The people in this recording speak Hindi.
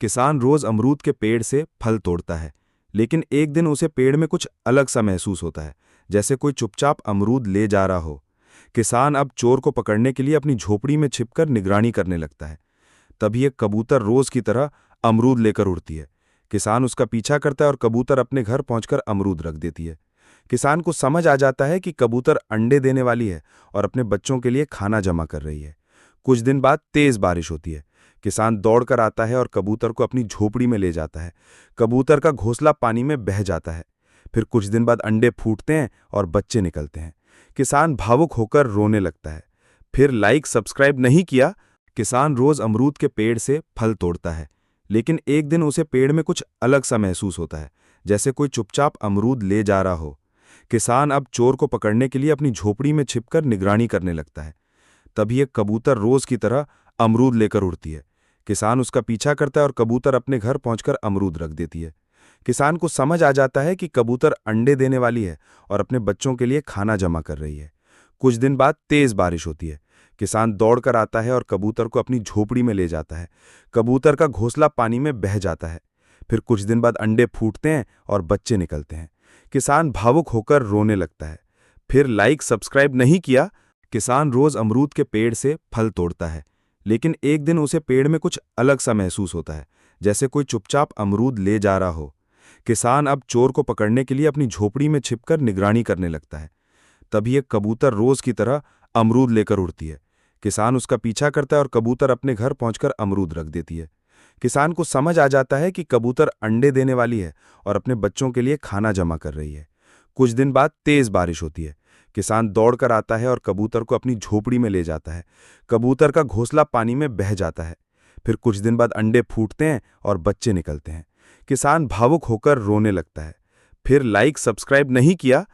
किसान रोज अमरूद के पेड़ से फल तोड़ता है। लेकिन एक दिन उसे पेड़ में कुछ अलग सा महसूस होता है, जैसे कोई चुपचाप अमरूद ले जा रहा हो। किसान अब चोर को पकड़ने के लिए अपनी झोपड़ी में छिपकर निगरानी करने लगता है। तभी एक कबूतर रोज की तरह अमरूद लेकर उड़ती है। किसान उसका पीछा करता है और कबूतर अपने घर पहुंचकर अमरूद रख देती है। किसान को समझ आ जाता है कि कबूतर अंडे देने वाली है और अपने बच्चों के लिए खाना जमा कर रही है। कुछ दिन बाद तेज बारिश होती है। किसान दौड़कर आता है और कबूतर को अपनी झोपड़ी में ले जाता है। कबूतर का घोंसला पानी में बह जाता है। फिर कुछ दिन बाद अंडे फूटते हैं और बच्चे निकलते हैं। किसान भावुक होकर रोने लगता है। फिर लाइक सब्सक्राइब नहीं किया। किसान रोज अमरूद के पेड़ से फल तोड़ता है। लेकिन एक दिन उसे पेड़ में कुछ अलग सा महसूस होता है, जैसे कोई चुपचाप अमरूद ले जा रहा हो। किसान अब चोर को पकड़ने के लिए अपनी झोपड़ी में छिपकर निगरानी करने लगता है। तभी एक कबूतर रोज की तरह अमरूद लेकर उड़ती है। किसान उसका पीछा करता है और कबूतर अपने घर पहुंचकर अमरूद रख देती है। किसान को समझ आ जाता है कि कबूतर अंडे देने वाली है और अपने बच्चों के लिए खाना जमा कर रही है। कुछ दिन बाद तेज बारिश होती है। किसान दौड़कर आता है और कबूतर को अपनी झोपड़ी में ले जाता है। कबूतर का घोंसला पानी में बह जाता है। फिर कुछ दिन बाद अंडे फूटते हैं और बच्चे निकलते हैं। किसान भावुक होकर रोने लगता है। फिर लाइक सब्सक्राइब नहीं किया। किसान रोज अमरूद के पेड़ से फल तोड़ता है। लेकिन एक दिन उसे पेड़ में कुछ अलग सा महसूस होता है, जैसे कोई चुपचाप अमरूद ले जा रहा हो। किसान अब चोर को पकड़ने के लिए अपनी झोपड़ी में छिपकर निगरानी करने लगता है। तभी एक कबूतर रोज की तरह अमरूद लेकर उड़ती है। किसान उसका पीछा करता है और कबूतर अपने घर पहुंचकर अमरूद रख देती है। किसान को समझ आ जाता है कि कबूतर अंडे देने वाली है और अपने बच्चों के लिए खाना जमा कर रही है। कुछ दिन बाद तेज बारिश होती है। किसान दौड़कर आता है और कबूतर को अपनी झोपड़ी में ले जाता है। कबूतर का घोंसला पानी में बह जाता है। फिर कुछ दिन बाद अंडे फूटते हैं और बच्चे निकलते हैं। किसान भावुक होकर रोने लगता है। फिर लाइक सब्सक्राइब नहीं किया।